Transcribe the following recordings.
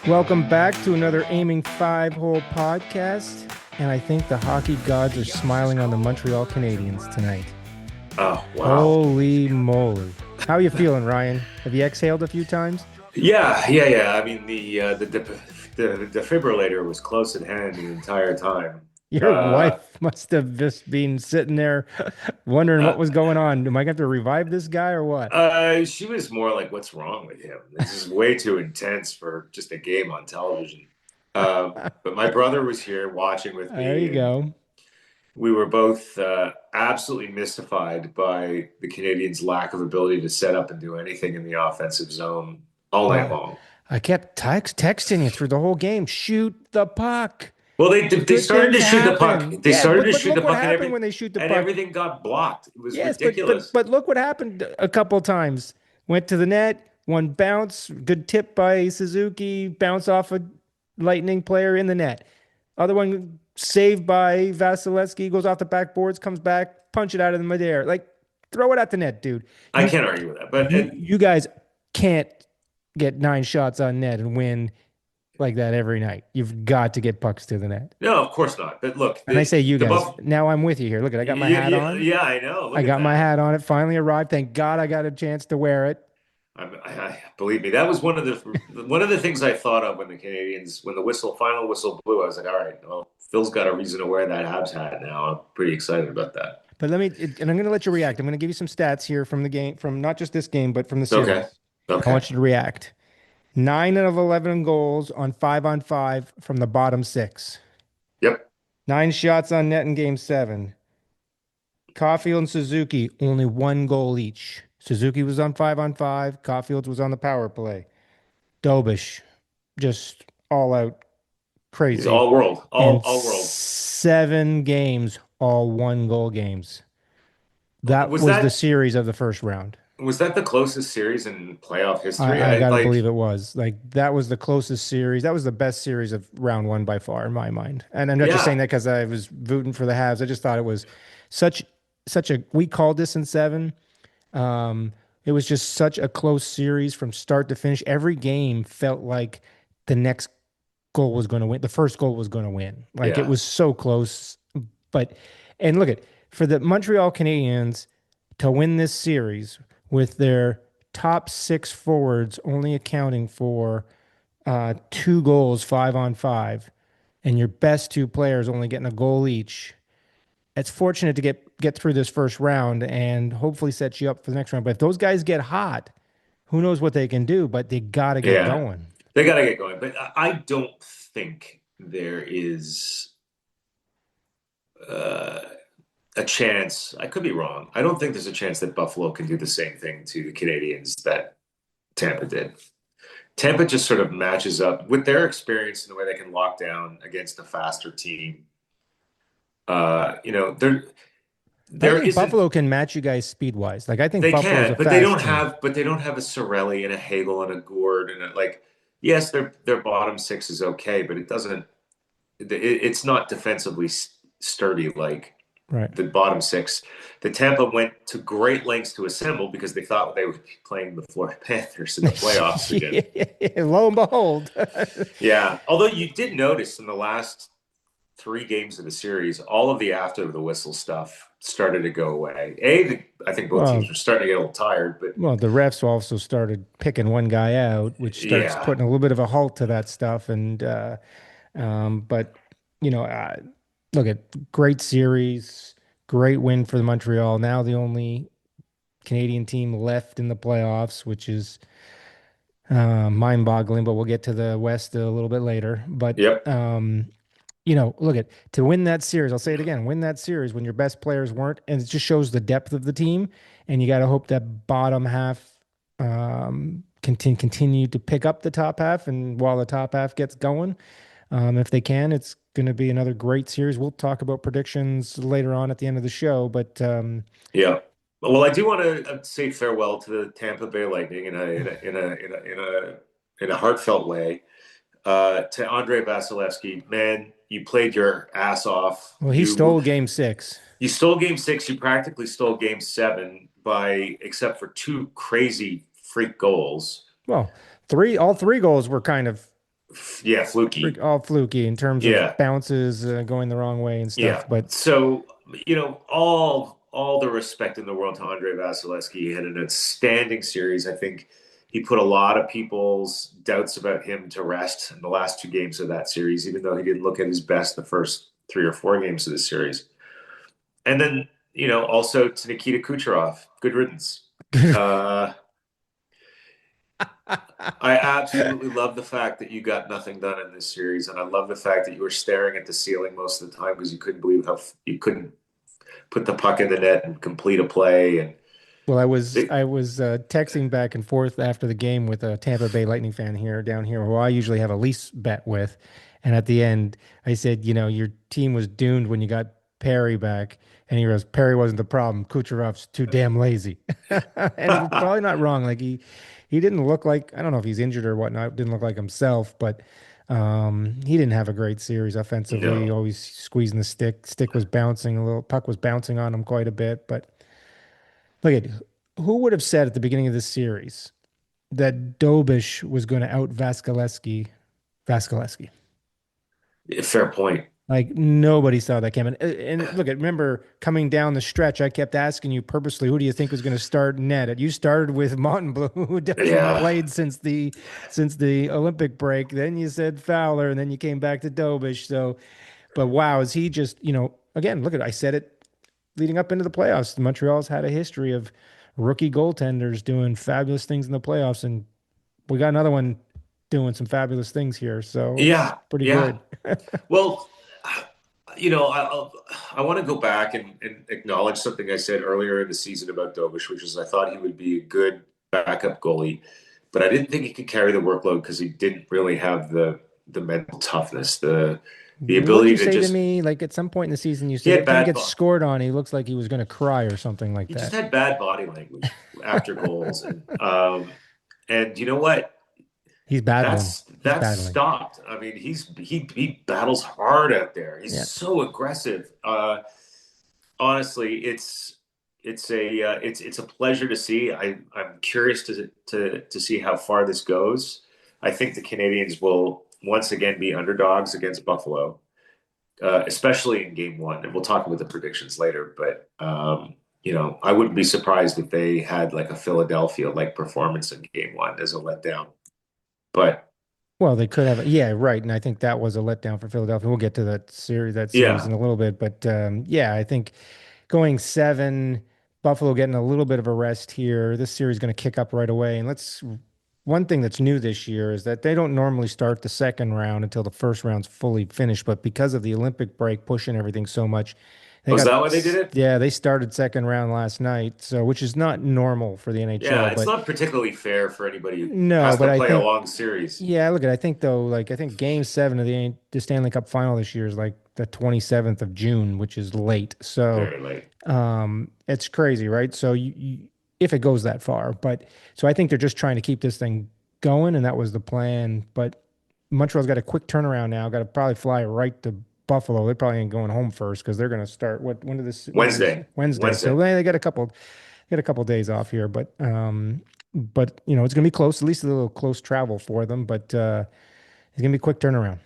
Welcome back to another Aiming Five-Hole podcast, and I think the hockey gods are smiling on the Montreal Canadiens tonight. Oh, wow. Holy moly. How are you feeling, Ryan? Have you exhaled a few times? Yeah. I mean, the defibrillator was close at hand the entire time. Your Uh, wife must have just been sitting there wondering what uh, was going on. Am I going to have to revive this guy or what? she was more like, "What's wrong with him? This is way too intense for just a game on television." But my brother was here watching with There you me, and go. we were both absolutely mystified by the Canadians' lack of ability to set up and do anything in the offensive zone all night Uh, long. I kept texting you through the whole game. Shoot the puck. Well, they Good started things to shoot the puck. happen. They Yeah, started but to but shoot the look what puck, happened when they shoot the and puck. everything got blocked. It was Yes, but but ridiculous. but look what happened a couple times. Went to the net, one bounce, good tip by Suzuki, bounce off a lightning player in the net. Other one saved by Vasilevsky, goes off the backboards, comes back, punch it out of the midair. Like throw it at the net, dude. I You can't argue with that. But you guys can't get 9 shots on net and win like that every night. You've got to get pucks to the net. no, of course not. But look, And I say you the guys. Buff. Now I'm with you here. Look at I got my Yeah, hat yeah, on. yeah, I know. I Look at got my that. hat on. It finally arrived. Thank God I got a chance to wear it. Believe me, that was one of the things I thought of when the final whistle blew. I was like, all right, well, Phil's got a reason to wear that Habs hat now. I'm pretty excited about that. But and I'm going to let you react. I'm going to give you some stats here from the game, from not just this game, but from the Okay, series. I okay, want you to react. 9 of 11 goals on 5 from the bottom six. yep, 9 shots on net in game seven. Caulfield and Suzuki, only 1 goal each. Suzuki was on 5 on 5. Caulfield was on the power play. Dobish, just all out he's crazy. all world, And all world. 7 games, all 1 goal games. That Was was the that series of the first round. was that the closest series in playoff history? I I got to like. believe it was. Like that was the closest series. That was the best series of round one by far in my mind. And I'm not just saying Yeah, that because I was rooting for the Habs. I just thought it was such such a we called this in seven. It was just such a close series from start to finish. Every game felt like the next goal was going to win. The first goal was going to win. Like it yeah. was so close. But and look at for the Montreal Canadiens to win this series with their top six forwards only accounting for 2 goals, 5 on 5, and your best two players only getting a goal each. It's fortunate to get through this first round and hopefully set you up for the next round. But if those guys get hot, who knows what they can do? But they got to get Yeah, going. they got to get going. But I don't think there is uh, a chance. I could be wrong. I don't think there's a chance that Buffalo can do the same thing to the Canadians that Tampa did. Tampa just sort of matches up with their experience and the way they can lock down against a faster team. There I there think isn't. Buffalo can match you guys speed wise. Like I think They Buffalo's can, a but they fast don't team. have. But they don't have a Sorelli and a Hagel and a Gourde and like. Yes, their bottom six is okay, but it doesn't. It's not defensively sturdy like Right. the bottom six. The Tampa went to great lengths to assemble because they thought they would be playing the Florida Panthers in the playoffs again. Lo and behold. Yeah, although you did notice in the last three games of the series, all of the after the whistle stuff started to go away. I think both teams well, were starting to get a little tired, but well, the refs also started picking one guy out, which starts yeah, putting a little bit of a halt to that stuff. And but you know, look at great series, great win for the Montreal. Now the only Canadian team left in the playoffs, which is mind-boggling. But we'll get to the West a little bit later. But yep, look at to win that series. I'll say it again: win that series when your best players weren't, and it just shows the depth of the team. And you got to hope that bottom half continue to pick up the top half, and while the top half gets going, if they can, it's going to be another great series. We'll talk about predictions later on at the end of the show, but yeah. Well, I do want to say farewell to the Tampa Bay Lightning in a heartfelt way. To Andre Vasilevsky, man, you played your ass off. well, he stole Game 6. You stole game six. You practically stole game seven except for two crazy freak goals. Well, all three goals were kind of. Yeah, fluky. all fluky in terms of Yeah, bounces going the wrong way and yeah. stuff. But So, all the respect in the world to Andre Vasilevsky. He had an outstanding series. I think he put a lot of people's doubts about him to rest in the last two games of that series, even though he didn't look at his best the first three or four games of the series. And then, also to Nikita Kucherov, good riddance. Uh, I absolutely love the fact that you got nothing done in this series, and I love the fact that you were staring at the ceiling most of the time because you couldn't believe how you couldn't put the puck in the net and complete a play. And well, I was it, I was texting back and forth after the game with a Tampa Bay Lightning fan here down here, who I usually have a lease bet with, and at the end, I said, your team was doomed when you got Perry back, and he goes, Perry wasn't the problem. Kucherov's too damn lazy, and he was probably not wrong. Like he didn't look like I don't know if he's injured or whatnot. Didn't look like himself, but he didn't have a great series offensively. no, Always squeezing the stick. Stick was bouncing a little. Puck was bouncing on him quite a bit, but. Look at who would have said at the beginning of this series that Dobish was going to out Vasilevsky. fair point. Like nobody saw that coming. And look, remember coming down the stretch, I kept asking you purposely, who do you think was going to start net? You started with Montenbleu, who hasn't Yeah, played since the Olympic break. Then you said Fowler, and then you came back to Dobish. So, but wow, is he just again? Look at I said it leading up into the playoffs. Montreal's had a history of rookie goaltenders doing fabulous things in the playoffs, and we got another one doing some fabulous things here. So it's yeah, pretty yeah. good. Well, I want to go back and acknowledge something I said earlier in the season about Dovish, which is I thought he would be a good backup goalie, but I didn't think he could carry the workload because he didn't really have the mental toughness, the What'd ability you to say to just. me? Like at some point in the season, you He said had every time he bad. gets scored on, he looks like he was going to cry or something like He just that. had bad body language after goals, and you know what? He's battling. He's That's battling. stopped. I mean, he battles hard out there. He's Yeah. so aggressive. Honestly, it's a pleasure to see. I'm curious to see how far this goes. I think the Canadians will once again be underdogs against Buffalo, especially in Game One. And we'll talk about the predictions later. But I wouldn't be surprised if they had like a Philadelphia like performance in Game One as a letdown. But Well, they could have, yeah, right, and I think that was a letdown for Philadelphia. We'll get to that series yeah, in a little bit, but yeah, I think going seven, Buffalo getting a little bit of a rest here. This series is going to kick up right away. And one thing that's new this year is that they don't normally start the second round until the first round's fully finished. But because of the Olympic break pushing everything so much, was that why they did it? yeah, they started second round last night. So, which is not normal for the Yeah, NHL, it's but not particularly fair for anybody who no, has but to I play a think long series. yeah, look at I think though, like I think game seven of the Stanley Cup final this year is like the 27th of June, which is late. So Very late. it's crazy, right? So if it goes that far, but so I think they're just trying to keep this thing going, and that was the plan. But Montreal's got a quick turnaround now. Got to probably fly right to Buffalo. They probably ain't going home first because they're going to start when did this Wednesday. Wednesday. So Wednesday. they got a couple days off here, but it's going to be close. At least a little close travel for them, but it's going to be a quick turnaround.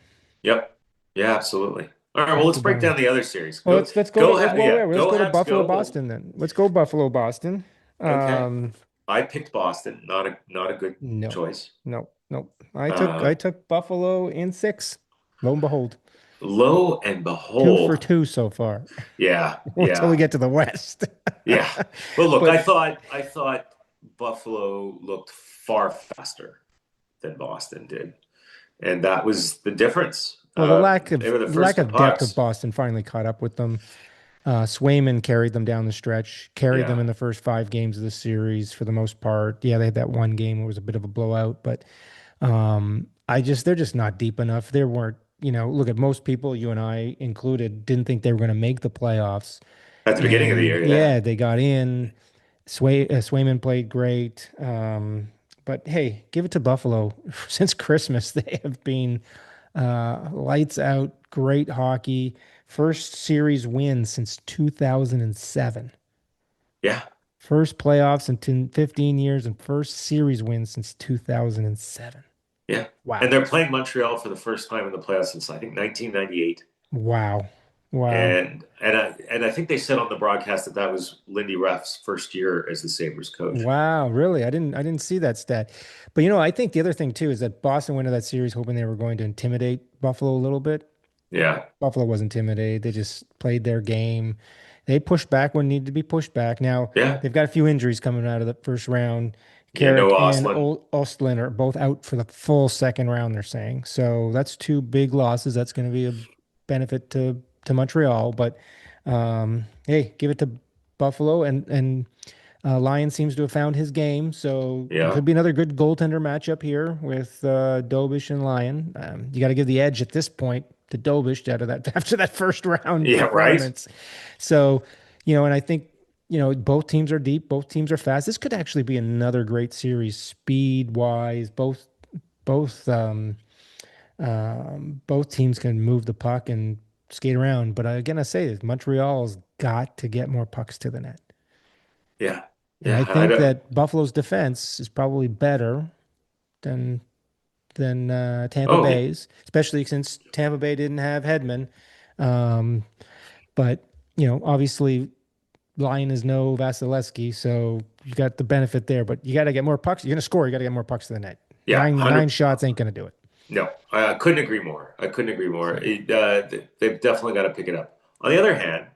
Yep. Yeah, absolutely. All right, well, That's let's the break bottom. down the other series. Well, Go, let's go to go, let's well, yeah, yeah, let's go go to Habs, Buffalo go. Well, Boston then. Let's go Buffalo Boston. okay. Um, I picked Boston. Not a good no, choice. no, no. I took Uh, I took Buffalo in six. Lo and behold, Lo and two for behold, two so far. yeah, Until we yeah, get to the West. yeah. Well, look, I But thought I thought Buffalo looked far faster than Boston did, and that was the difference. well, the lack They of were the lack first to of depth of pucks. Boston finally caught up with them. Swayman carried them down the stretch, carried them Yeah. in the first five games of the series for the most part. Yeah, they had that one game where it was a bit of a blowout, but they're just not deep enough. There weren't, look at most people, you and I included, didn't think they were going to make the playoffs. At the beginning of the And year, yeah. yeah, they got in. Swayman played great. But hey, give it to Buffalo. Since Christmas, they have been lights out, great hockey. First series win since 2007. Yeah. First playoffs in 10 15 years and first series win since 2007. Yeah. And Wow. they're playing Montreal for the first time in the playoffs since I think 1998. Wow. Wow. And I think they said on the broadcast that that was Lindy Ruff's first year as the Sabres coach. Wow, really? I didn't see that stat. But I think the other thing too is that Boston went to that series hoping they were going to intimidate Buffalo a little bit. Yeah. Buffalo wasn't intimidated. They just played their game. They pushed back when needed to be pushed back. Now Yeah. they've got a few injuries coming out of the first round. Yeah. No Carrick and Ostlund. Ostlund are both out for the full second round, they're saying. So that's two big losses. That's going to be a benefit to Montreal. But hey, give it to Buffalo and Lyon seems to have found his game, so it Yeah. could be another good goaltender matchup here with Dobish and Lyon. You got to give the edge at this point to Dobish out of that after that first round Yeah. Right. performance. So, and I think both teams are deep, both teams are fast. This could actually be another great series, speed wise. Both teams can move the puck and skate around. But again, I say this: Montreal's got to get more pucks to the net. Yeah. And I Yeah. I think don't. that Buffalo's defense is probably better than Tampa Oh, Bay's, especially since Tampa Bay didn't have Hedman. Um, but obviously, Lyon is no Vasilevsky, so you got the benefit there. But you got to get more pucks. You're gonna score. You got to get more pucks to the net. yeah. Nine 100. shots ain't gonna do it. No, I couldn't agree more. I couldn't agree more. So They've definitely got to pick it up. On the other hand,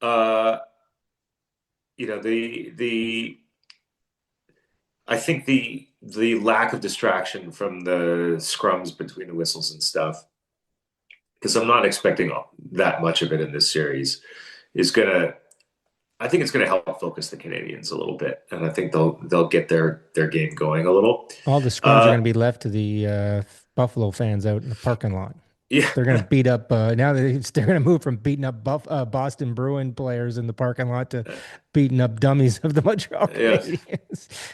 uh, the I think the lack of distraction from the scrums between the whistles and stuff, because I'm not expecting that much of it in this series, is gonna. I think it's gonna help focus the Canadians a little bit, and I think they'll get their game going a little. all the scrums are Uh, gonna be left to the Buffalo fans out in the parking lot. yeah, They're going to beat up now they're going to move from beating up Boston Bruin players in the parking lot to beating up dummies of the Montreal yes. Canadiens.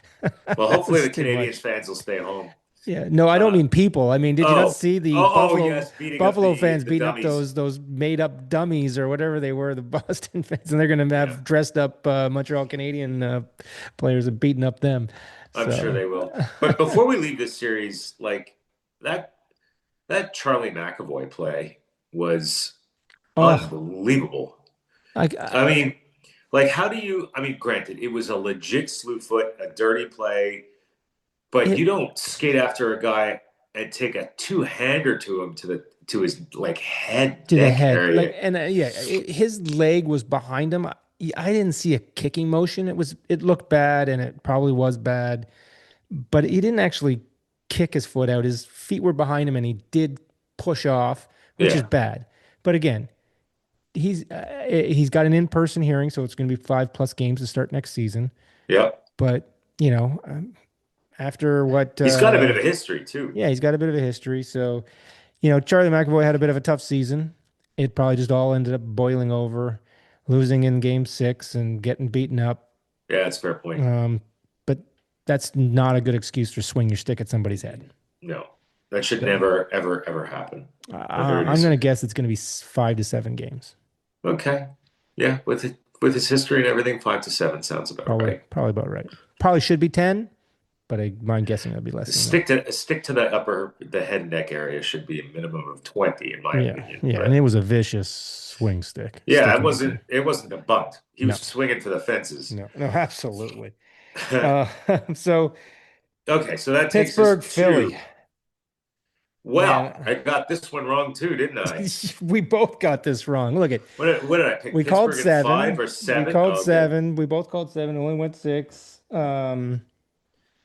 Well, hopefully That's the too Canadians much. fans will stay home. Yeah, no, I don't Uh, mean people. I mean, did you not oh, see the oh, yes, beating up Buffalo the fans the beating up dummies. those made up dummies or whatever they were, the Boston fans, and they're going to Yeah, have dressed up Montreal Canadian players and beating up them. I'm sure So, they will. But before we leave this series, like that that Charlie McAvoy play was oh, unbelievable. I, I I mean, like, how do you? I mean, granted, it was a legit slew foot, a dirty play, but it you don't skate after a guy and take a two-hander to him to his like head to the neck head like area. and yeah his leg was behind him. I didn't see a kicking motion. It looked bad and it probably was bad, but he didn't actually kick his foot out. His feet were behind him and he did push off, which is Yeah, bad. But again, he's got an in-person hearing, so it's going to be 5+ games to start next season. yeah. But after what He's got a bit of a history too. yeah, he's got a bit of a history. So Charlie McAvoy had a bit of a tough season. It probably just all ended up boiling over, losing in game 6 and getting beaten up. Yeah, that's a fair point. Um, but that's not a good excuse to swing your stick at somebody's head. No, that should So never, ever, ever happen. At the very I'm least. going to guess it's going to be 5 to 7 games. Okay. Yeah, with his history and everything, 5 to 7 sounds about right. Probably about right. Probably should be 10, but I'm guessing it'll be less than that. Stick to the head and neck area should be a minimum of 20 in my Yeah, opinion. yeah, and it But was a vicious swing stick, yeah, stick motion. it wasn't a bunt. He was No, swinging for the fences. no, no, absolutely. Uh, so Okay, so that takes us Pittsburgh, Philly. to, well, Man, I got this one wrong too, didn't I? we both got this wrong. Look at What did I pick? we called Pittsburgh at five seven. or We seven? called Oh, okay. seven. We both called seven. Only went 6.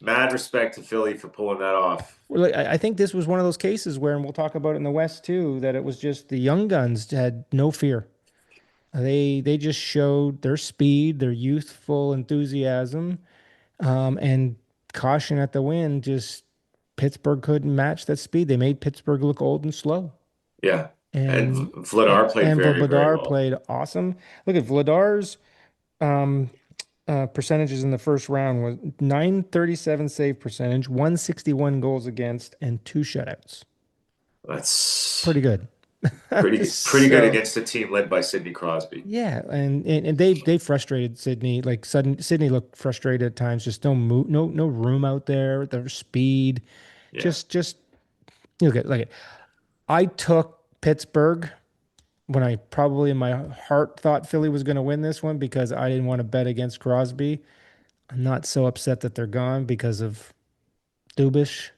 Mad respect to Philly for pulling that off. Well, I think this was one of those cases where, and we'll talk about it in the West too, that it was just the young guns had no fear. They just showed their speed, their youthful enthusiasm, and caution at the wind. Just Pittsburgh couldn't match that speed. They made Pittsburgh look old and slow. Yeah. And And Vladar played very, very Vladar well. played awesome. Look at Vladar's um, percentages in the first round was 937 save percentage, 161 goals against, and 2 shutouts. That's Pretty good. pretty good So against a team led by Sidney Crosby. yeah, and they frustrated Sydney. Like Sydney looked frustrated at times. Just no move, no room out there. Their speed, Yeah. Just look at like it. I took Pittsburgh when I probably in my heart thought Philly was going to win this one because I didn't want to bet against Crosby. I'm not so upset that they're gone because of Dubish.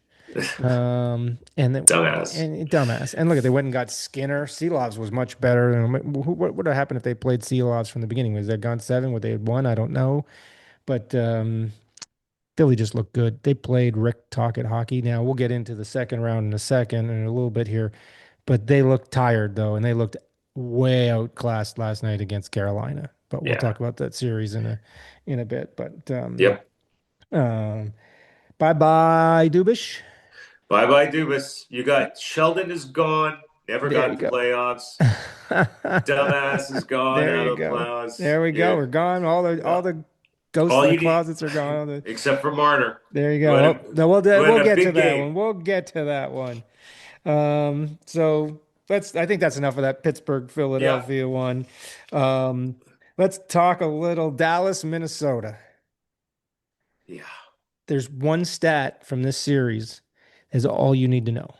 And Dumbass. and dumbass. And look at they went and got Skinner. Seelovs was much better. What would have happened if they played Seelovs from the beginning? Was they gone seven? Would they have won? I don't know. But Philly just looked good. They played Rick Tocchet hockey. Now we'll get into the second round in a second and a little bit here, but they looked tired though, and they looked way outclassed last night against Carolina. But we'll Yeah. talk about that series in a bit. But Yep. um, bye bye, Dubish. Bye bye, Dubas. You got Sheldon is gone. Never There you got go. playoffs. Dumbass is gone There out you of the go. playoffs. There we go. Yeah. We're gone. All the ghosts All in the you need, closets are gone. All the, except for Marner, there you who go. had Well, no, who had we'll a get to big that game. one. We'll get to that one. So I think that's enough of that Pittsburgh Yeah. Philadelphia one. Um, let's talk a little Dallas, Minnesota. Yeah. There's one stat from this series is all you need to know.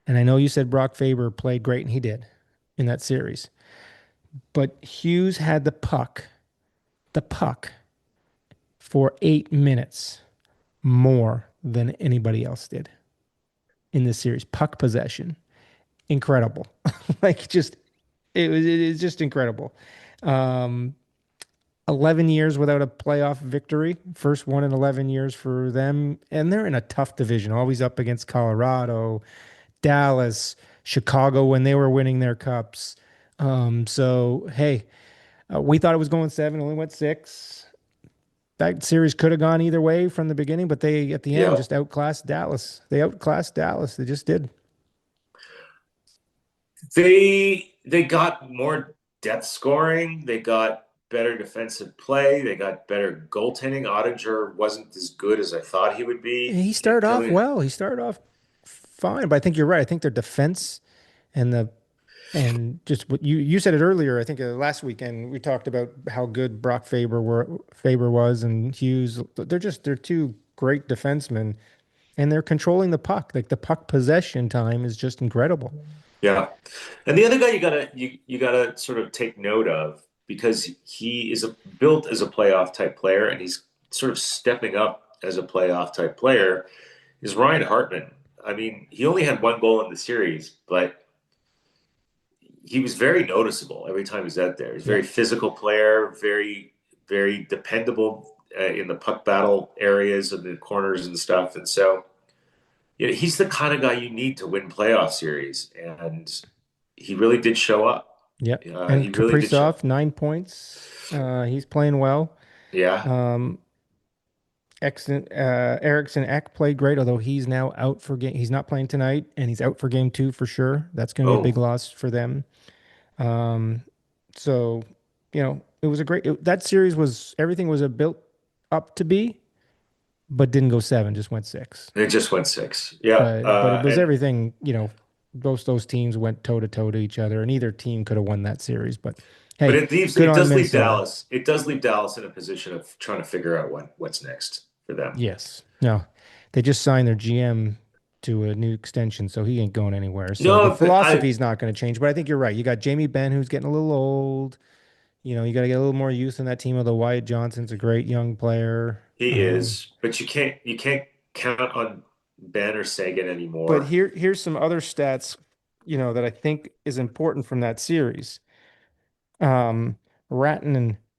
And I know you said Brock Faber played great, and he did in that series. But Hughes had the puck for 8 minutes more than anybody else did in this series. Puck possession, incredible. Like just it is just incredible. Um, 11 years without a playoff victory, first one in 11 years for them, and they're in a tough division, always up against Colorado, Dallas, Chicago when they were winning their cups. So hey, we thought it was going seven, only went six. That series could have gone either way from the beginning, but they at the end Yeah. just outclassed Dallas. They outclassed Dallas. They just did. They got more depth scoring. They got better defensive play. They got better goaltending. Ottinger wasn't as good as I thought he would be He started until off he, well. He started off fine, but I think you're right. I think their defense and the and just what you said it earlier. I think last weekend we talked about how good Faber was and Hughes. They're two great defensemen, and they're controlling the puck. Like the puck possession time is just incredible. yeah. And the other guy you gotta sort of take note of because he is built as a playoff type player and he's sort of stepping up as a playoff type player is Ryan Hartman. I mean, he only had one goal in the series, but he was very noticeable every time he's out there. He's a Yeah. very physical player, very dependable in the puck battle areas and the corners and stuff. And so, he's the kind of guy you need to win playoff series, and he really did show up. Yeah. He And really did show. Kaprizov, 9 points. He's playing well. Yeah. Um, excellent. Eriksson Ek played great, although he's now out for game. He's not playing tonight, and he's out for game two for sure. That's going to be a big Oh, loss for them. Um, so, it was that series was everything was a built up to be, but didn't go seven, just went six. it just went six. Yeah. But it was And everything, both those teams went toe to toe to each other, and either team could have won that series. But but hey, good it on does leave Minnesota. Dallas. It does leave Dallas in a position of trying to figure out what's next for them. Yes. No, they just signed their GM to a new extension, so he ain't going anywhere. So the No, but I philosophy is not going to change. But I think you're right. You got Jamie Benn, who's getting a little old. You got to get a little more youth in that team. Although Wyatt Johnson's a great young player. he is, but you can't count on Ben or Sagan But anymore. here's some other stats, that I think is important from that series. Ratton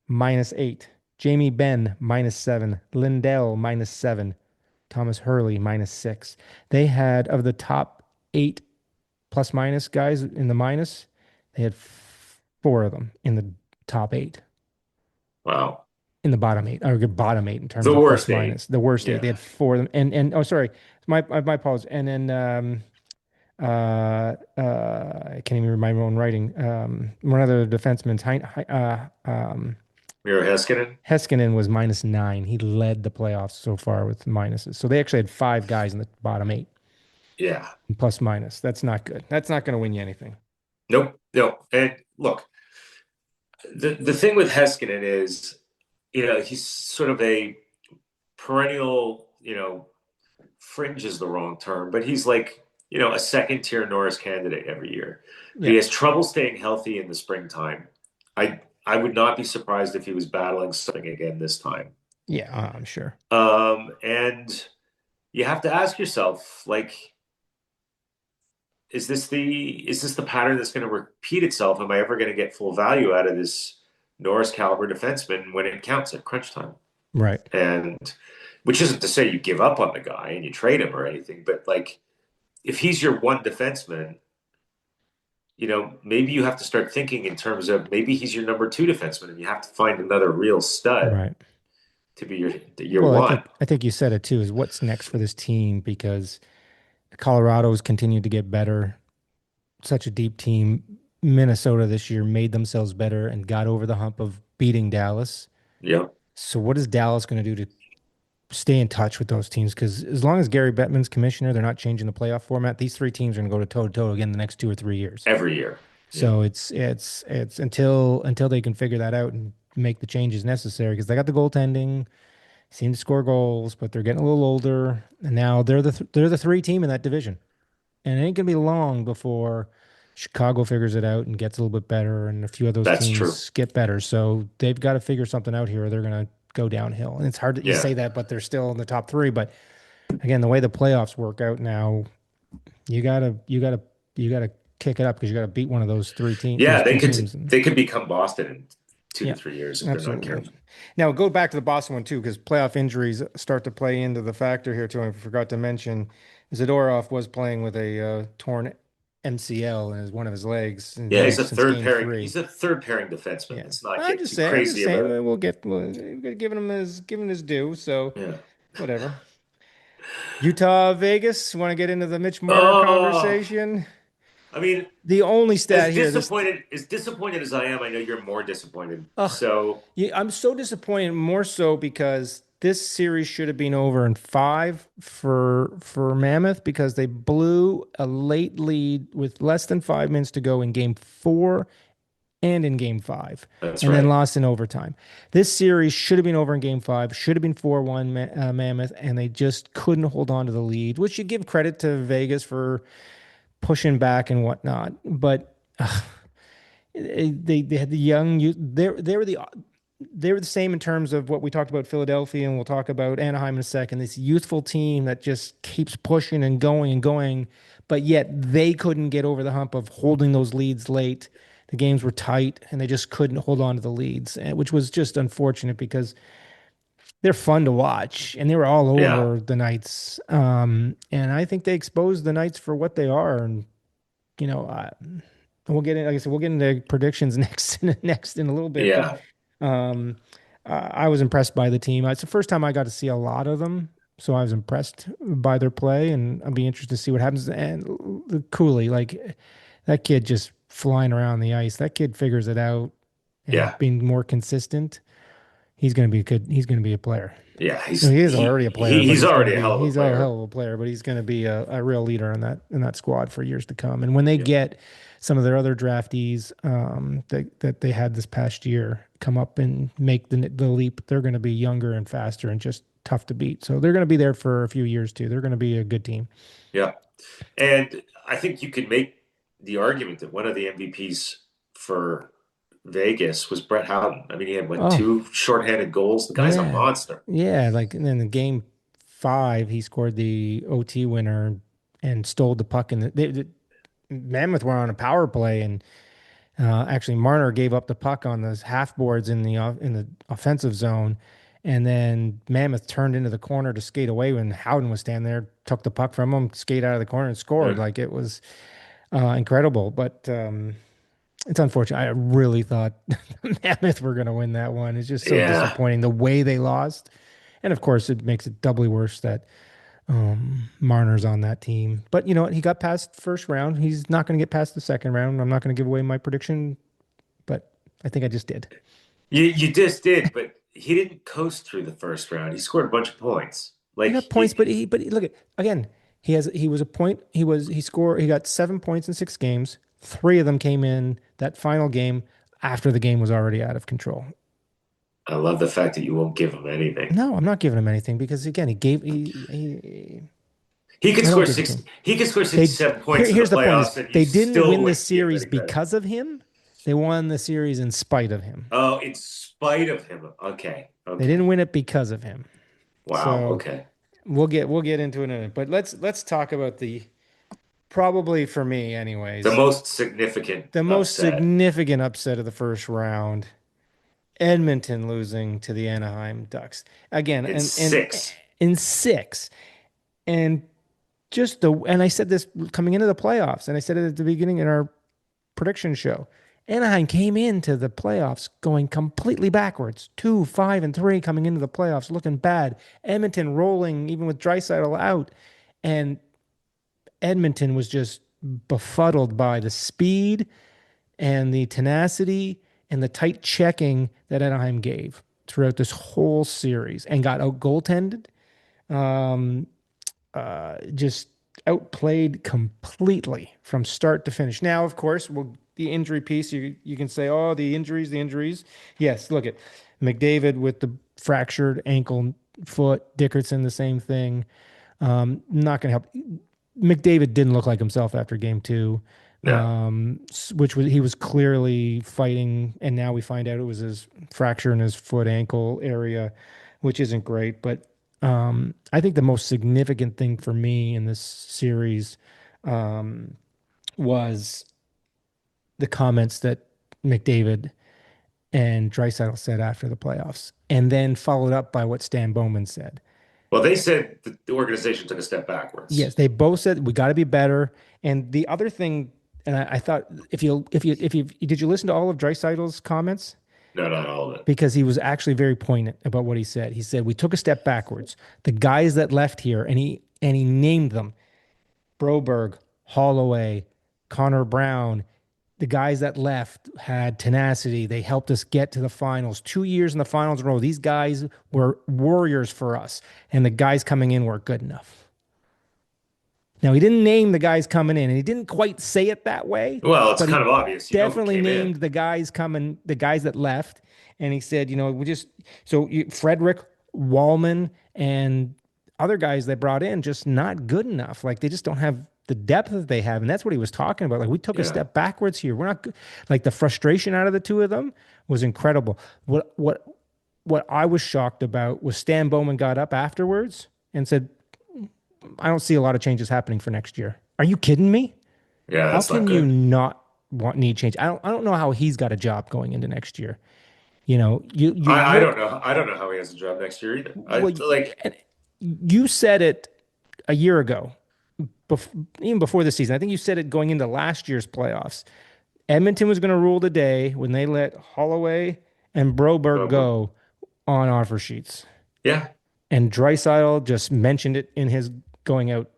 -8, Jamie Benn -7, Lindell -7, Thomas Hurley -6. They had of the top eight plus minus guys in the minus, they had four of them in the top eight. Wow. In the bottom eight, or bottom eight in terms The of plus worst eight. minus, the worst eight. They Yeah. had four of them, and oh, sorry, my apologies. And then I can't even remember my own writing. One of the defensemen, Miro Heiskanen. Heskinen was -9. He led the playoffs so far with minuses. So they actually had five guys in the bottom eight, Yeah. plus minus. That's not good. That's not going to win you anything. Nope. No. And look, the thing with Heiskanen is, he's sort of a perennial, fringe is the wrong term, but he's like, a second tier Norris candidate every year. But he Yeah. has trouble staying healthy in the springtime. I would not be surprised if he was battling something again this time. Yeah, I'm sure. And you have to ask yourself, like, is this the pattern that's going to repeat itself? Am I ever going to get full value out of this Norris caliber defenseman when it counts at crunch time? Right. And which isn't to say you give up on the guy and you trade him or anything, but like if he's your one defenseman, maybe you have to start thinking in terms of maybe he's your number two defenseman and you have to find another real stud Right. to be your Well, I one. think I think you said it too, is what's next for this team because Colorado's continued to get better. Such a deep team. Minnesota this year made themselves better and got over the hump of beating Dallas. Yeah, So what is Dallas going to do to stay in touch with those teams? Because as long as Gary Bettman's commissioner, they're not changing the playoff format. These three teams are going to go to toe to toe again the next 2 or 3 years. every year. Yeah, So it's until they can figure that out and make the changes necessary because they got the goaltending, seem to score goals, but they're getting a little older, and now they're the three team in that division, and it ain't gonna be long before Chicago figures it out and gets a little bit better, and a few of those that's true. teams get better. So they've got to figure something out here, or they're gonna go downhill. And it's hard that you Yeah. say that, but they're still in the top three. But again, the way the playoffs work out now, you gotta kick it up because you gotta beat one of those Yeah, they two could teams. And they could become Boston in 2 to 3 years if they're not absolutely. careful. Now go back to the Boston one too, because playoff injuries start to play into the factor here too. I forgot to mention Zadorov was playing with a torn MCL in one of his legs and Yeah, missed since game three. he's a third pairing defenseman. Yeah, Let's not I'm get just too saying. I'm just crazy saying. about it. We're giving him his due. So Yeah. whatever. Utah, Vegas. Want to get into the Mitch Marner Oh, conversation? I mean, The only as stat here, this disappointed as I am, I know you're more disappointed. Ugh, So yeah, I'm so disappointed. More so because this series should have been over in five for Mammoth because they blew a late lead with less than 5 minutes to go in Game 4 and in Game 5, that's and then right. lost in overtime. This series should have been over in Game 5. Should have been 4-1 Mammoth, and they just couldn't hold on to the lead. Which you give credit to Vegas for pushing back and whatnot, but. They had the young they were the same in terms of what we talked about Philadelphia, and we'll talk about Anaheim in a second. This youthful team that just keeps pushing and going and going, but yet they couldn't get over the hump of holding those leads late. The games were tight, and they just couldn't hold on to the leads, which was just unfortunate because they're fun to watch, and they were all Yeah, over the Knights. And I think they exposed the Knights for what they are, and you know, we'll get in. Like I said, we'll get into predictions next in a little bit. But yeah, um, I was impressed by the team. It's the first time I got to see a lot of them, so I was impressed by their play, and I'll be interested to see what happens. And Cooley, like that kid, just flying around the ice. That kid figures it out, and yeah, being more consistent, he's going to be good. He's going to be a player. yeah. No, he is already a player, but He's already a hell of a he's a player. hell of a player, but he's going to be a real leader in that squad for years to come. And when they Yeah, get some of their other draftees that they had this past year come up and make the leap, they're going to be younger and faster and just tough to beat. So they're going to be there for a few years too. They're going to be a good team. yeah. And I think you could make the argument that one of the MVPs for Vegas was Brett Howden. I mean, he had what, Oh two shorthanded goals. The guy's a yeah, monster. yeah. Like and then in game 5, he scored the OT winner and stole the puck. Mammoth were on a power play and actually, Marner gave up the puck on those half boards in the offensive zone, and then Mammoth turned into the corner to skate away when Howden was standing there, took the puck from him, skate out of the corner, and scored. Yeah, Like it was incredible, but it's unfortunate. I really thought Mammoth were going to win that one. It's just so yeah. disappointing the way they lost, and of course, it makes it doubly worse that Marner's on that team. But you know what? He got past the first round. He's not going to get past the second round. I'm not going to give away my prediction, but I think I just did. You just did, but he didn't coast through the first round. He scored a bunch of points. He Like got points, but look at again. He was a point. He got 7 points in 6 games. 3 of them came in that final game after the game was already out of control. I love the fact that you won't give him anything. No, I'm not giving him anything because again, he gave he He could I don't score give it to six. him. He could score They 67 points in the here's the point: is playoffs, and you they didn't still win the wouldn't give series any credit. because of him. They won the series in spite of him. Oh, in spite of him. Okay. They didn't Okay. win it because of him. Wow. So Okay. we'll get into it in a minute. But let's talk about the probably for me The anyways, most significant the most upset significant upset of the first round. Edmonton losing to the Anaheim Ducks again, in and six. in six, and and I said this coming into the playoffs, and I said it at the beginning in our prediction show. Anaheim came into the playoffs going completely backwards, 2, 5, and 3 coming into the playoffs, looking bad. Edmonton rolling even with Draisaitl out, and Edmonton was just befuddled by the speed and the tenacity and the tight checking that Anaheim gave throughout this whole series and got out goaltended, um, just outplayed completely from start to finish. Now, of course, the injury piece, you can say, oh, the injuries. Yes, look at McDavid with the fractured ankle, foot, Dickerson, the same thing. Not going to help. McDavid didn't look like himself after game two, No. which was he was clearly fighting, and now we find out it was his fracture in his foot ankle area, which isn't great. But I think the most significant thing for me in this series was the comments that McDavid and Draisaitl said after the playoffs, and then followed up by what Stan Bowman said. Well, they said the organization took a step backwards. Yes, they both said we got to be better. And the other thing, and I thought if you did you listen to all of Dreisaitl's comments? No, not all of it. Because he was actually very poignant about what he said. He said we took a step backwards. The guys that left here, and he named them: Broberg, Holloway, Connor Brown. The guys that left had tenacity. They helped us get to the finals. 2 years in the finals in a row. These guys were warriors for us, and the guys coming in weren't good enough. Now, he didn't name the guys coming in, and he didn't quite say it that way, Well, it's but he kind of obvious. You know who definitely came in. named the guys coming, the guys that left. And he said, we just, Frederick, Wallman, and other guys they brought in just not good enough. Like they just don't have the depth that they have. And that's what he was talking about. Like we took a Yeah. step backwards here. We're not good. Like the frustration out of the two of them was incredible. What I was shocked about was Stan Bowman got up afterwards and said, I don't see a lot of changes happening for next year. Are you kidding me? Yeah, How that's not can you good. not need change? I don't know how he's got a job going into next year. You I don't look know. I don't know how he has a job next year either. I well. like. And you said it a year ago, even before the season. I think you said it going into last year's playoffs. Edmonton was going to rule the day when they let Holloway and Broberg Well, go on offer sheets, yeah, and Draisaitl just mentioned it in his going out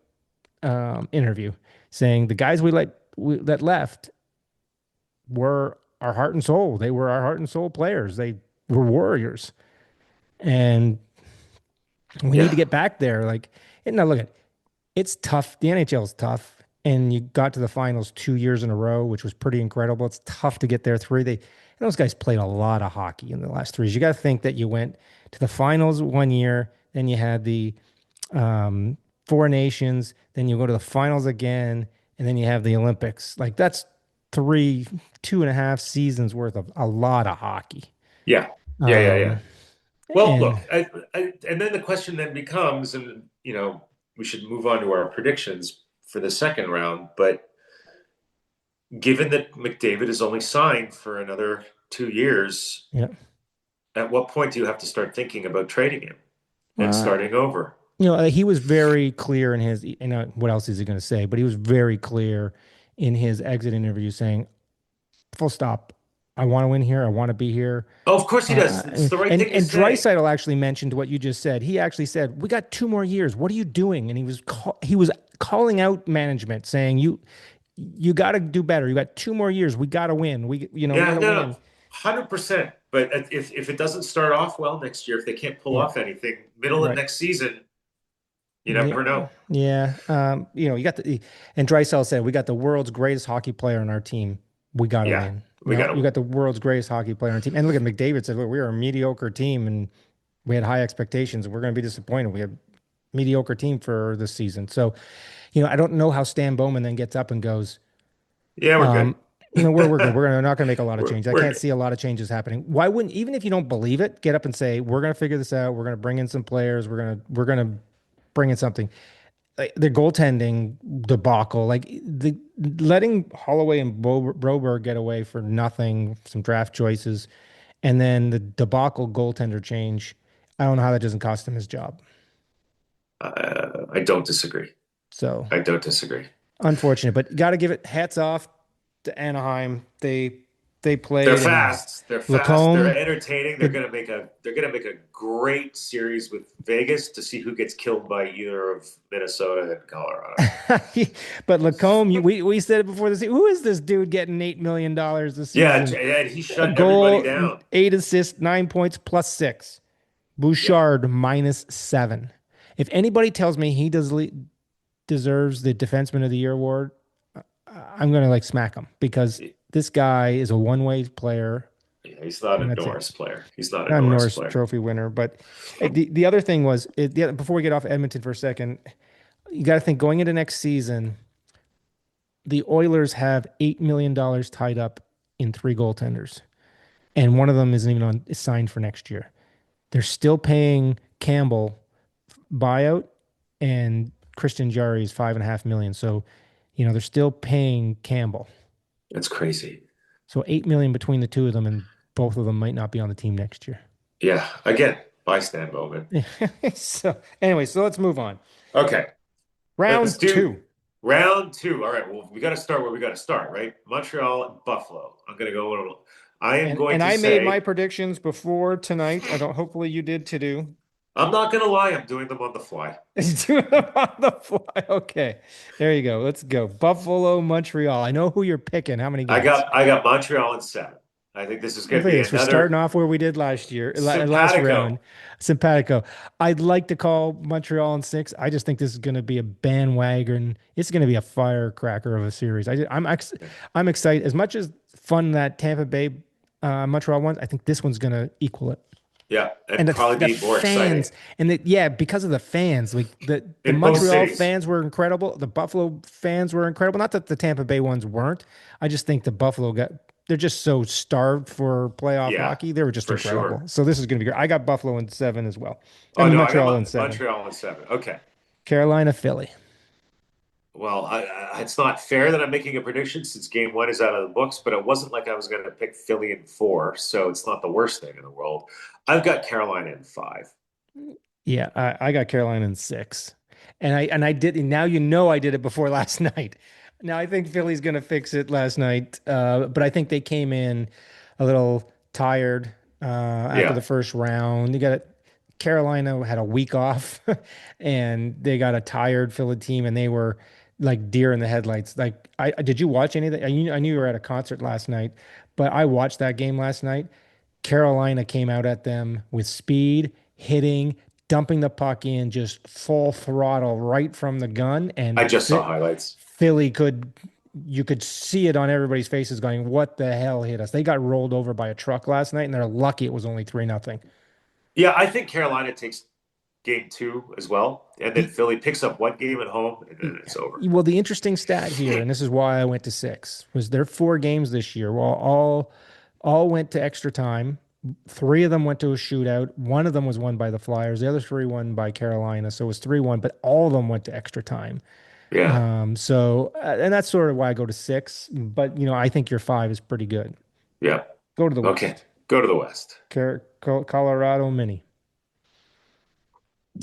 interview, saying the guys that left were our heart and soul. They were our heart and soul players. They were warriors, and we need to yeah, get back there. Like, and now look at it's tough. The NHL is tough, and you got to the finals 2 years in a row, which was pretty incredible. It's tough to get there three. Those guys played a lot of hockey in the last 3 years. You got to think that you went to the finals one year, then you had the um, Four Nations, then you go to the finals again, and then you have the Olympics. Like that's 2.5 seasons worth of a lot of hockey. yeah, yeah, yeah, yeah. Um, Well, and look, and then the question then becomes, and we should move on to our predictions for the second round. But given that McDavid is only signed for another 2 years, yeah, at what point do you have to start thinking about trading him and uh, starting over? he was very clear in his. What else is he going to say? But he was very clear in his exit interview, saying, "Full stop. I want to win here. I want to be here." Oh, of course he does. It's And the right and, thing to and say. Draisaitl actually mentioned what you just said. He actually said, "We got 2 more years. What are you doing?" And he was calling out management, saying, "You got to do better. You got 2 more years. We got to win. We got Yeah, to no, no, win." 100%. But if it doesn't start off well next year, if they can't pull Yeah, off anything, middle of right. next season, you Yeah, never know. yeah. You got and Draisaitl said, "We got the world's greatest hockey player on our team. We got to Yeah, win." we got to You win. got the world's greatest hockey player on our team. And look at McDavid said, "Look, we are a mediocre team, and we had high expectations. We're going to be disappointed. We had mediocre team for this season. So, I don't know how Stan Bowman then gets up and goes, Yeah, we're good. um, we're good. We're not going to make a lot of changes. I We're can't good. see a lot of changes happening. Why wouldn't, even if you don't believe it, get up and say, we're going to figure this out. We're going to bring in some players. We're going to bring in something. Like the goaltending debacle, like the letting Holloway and Broberg get away for nothing, some draft choices, and then the debacle goaltender change. I don't know how that doesn't cost him his job. I don't disagree. So I don't disagree. unfortunate, but got to give it hats off to Anaheim. They They're played and fast. They're fast. They're Lacombe. entertaining. The They're gonna make a great series with Vegas to see who gets killed by either of Minnesota and Colorado. but Lacombe, we said it before this. Who is this dude getting $8 million this Yeah, season? and he A shut everybody goal, down. 8 assists, 9 points, +6. Yeah, Bouchard -7. If anybody tells me he deserves the Defenseman of the Year award, I'm gonna like smack him because this guy is a one-way player, yeah, he's not and a that's it. Norris player. He's not a Not a Norris Norris player. Trophy winner, but hey, the other thing was before we get off Edmonton for a second, you got to think going into next season, the Oilers have $8 million tied up in three goaltenders, and one of them isn't even on is signed for next year. They're still paying Campbell buyout, and Christian Jarry is 5.5 million. So, they're still paying Campbell. That's crazy. So 8 million between the two of them, and both of them might not be on the team next year. Yeah, again, bystand moment. So anyway, so let's move on. Okay, let's Round do two. round two. All right, well, we got to start where we got to start, right? Montreal and Buffalo. I'm gonna go. I am And going and to I made my say. predictions before tonight. I don't hopefully you did too. I'm not gonna lie. I'm doing them on the fly. Do it on the fly. Okay. There you go. Let's go. Buffalo, Montreal. I know who you're picking. How many games? I got Montreal in 7. I think this is Look going at to be this. We're starting another off where we did last year, last round. simpatico. Simpatico. I'd like to call Montreal in 6. I just think this is going to be a bandwagon. It's going to be a firecracker of a series. I'm excited. As much as fun that Tampa Bay Montreal one, I think this one's going to equal it. Yeah, and And probably the be more exciting fans, and yeah, because of the fans, like the in both Montreal cities. fans were incredible. The Buffalo fans were incredible. Not that the Tampa Bay ones weren't. I just think the Buffalo they're just so starved for playoff Yeah, hockey. They were just for incredible. sure. So this is going to be great. I got Buffalo in 7 as well. I Oh mean no, I got Montreal in 7. Montreal in 7. Okay. Carolina, Philly. Well, it's not fair that I'm making a prediction since game one is out of the books, but it wasn't like I was going to pick Philly in 4, so it's not the worst thing in the world. I've got Carolina in 5. Yeah, I got Carolina in 6. And I did, and now I did it before last night. Now I think Philly's gonna fix it last night. But I think they came in a little tired after the Yeah, first round. Carolina had a week off and they got a tired Philly team and they were like deer in the headlights. Like did you watch any of that? I knew you were at a concert last night, but I watched that game last night. Carolina came out at them with speed, hitting, dumping the puck in, just full throttle right from the gun. I And just saw highlights. Philly you could see it on everybody's faces going, what the hell hit us? They got rolled over by a truck last night and they're lucky it was only 3-0. Yeah, I think Carolina takes game 2 as well, and then The, Philly picks up one game at home, and then it's over. well, the interesting stat here, and this is why I went to 6, was there 4 games this year. Well, all went to extra time. 3 of them went to a shootout. One of them was won by the Flyers. The other 3 won by Carolina. So it was 3-1, but all of them went to extra time. Yeah, And that's sort of why I go to 6. But, I think your 5 is pretty good. yeah. Go to the Okay, West. go to the West. Colorado Mini.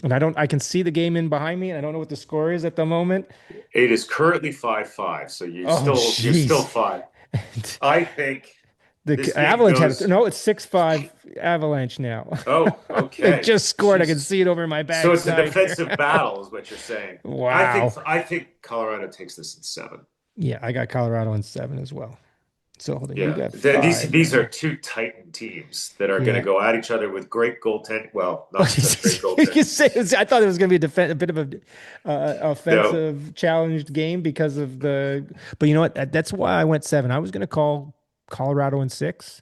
And I can see the game in behind me. And I don't know what the score is at the moment. It is currently 5-5, so Oh, you're still jeez. 5. I think The this game Avalanche goes. no, it's 6-5 Avalanche now. Oh, They okay. just scored. I can Jeez. see it over my So it's a backside here. defensive battle, is what you're saying. Wow. I think Colorado takes this in 7. Yeah, I got Colorado in 7 as well. So hold on, you Yeah, got these 5 are now. two Titan teams that are going to Yeah. go at each other with great goaltending. Well, not such great You goaltending. say, I thought it was going to be a bit of a No, offensive challenged game because of but you know what? That's why I went 7. I was going to call Colorado in 6,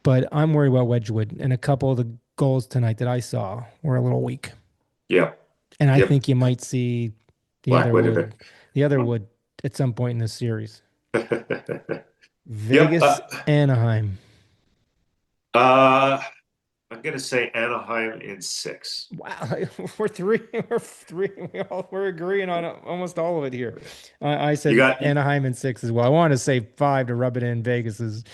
but I'm worried about Wedgwood and a couple of the goals tonight that I saw were a little weak. yeah, And I Yep. think you might see the other Blackwood wood, event. the other wood at some point in this series. Yep. Vegas, Anaheim. Uh, I'm gonna say Anaheim in 6. Wow, we're three. We're three. We're agreeing on almost all of it here. I You said got Anaheim in 6 as well. I wanted to say 5 to rub it in Vegas's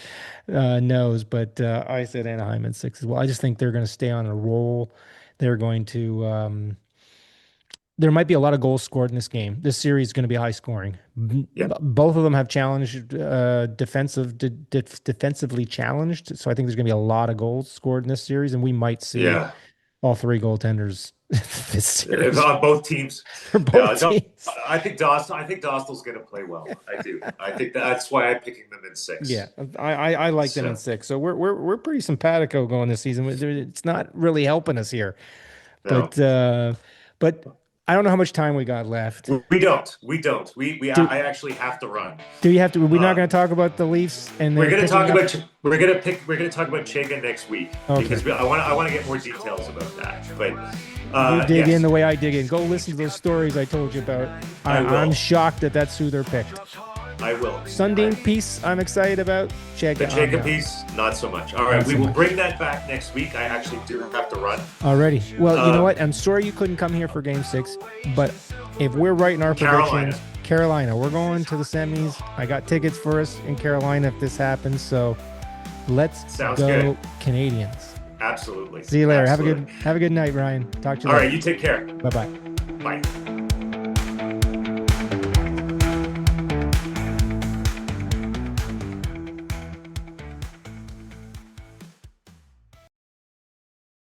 nose, but I said Anaheim in 6 as well. I just think they're going to stay on a roll. They're going to. There might be a lot of goals scored in this game. This series is going to be high scoring. Yep. Both of them have challenged defensively challenged, so I think there's going to be a lot of goals scored in this series, and we might see Yeah. all three goaltenders this series On both teams. for Yeah, both no, teams. I think Dostal's going to play well. I do. I think that's why I'm picking them in Yeah, 6. I like them in So 6. So we're pretty simpatico going this season. It's not really helping us here, no, but I don't know how much time we got left. we don't. We don't. We Do I actually have to run. do you have to? We're not Uh, going to talk about the Leafs and we're they're going to picking talk up. about we're going to talk about Chega next week Okay. because I want to get more details about that. But You dig in yes, the way I dig in. Go listen to those stories I told you about. I will. I'm shocked that that's who they're picked. I will. Sundin piece I'm excited about. Check The it Chega out. piece, not so much. All right, Not we so will much. bring that back next week. I actually do have to run. Already. Well, you know Um, what? I'm sorry you couldn't come here for game 6, but if we're right in our predictions, Carolina, we're going to the semis. I got tickets for us in Carolina if this happens. So let's Sounds go good. Canadians. Absolutely. See you later. Absolutely. Have a good night, Ryan. Talk to you All later. right, you take care. Bye bye. Bye.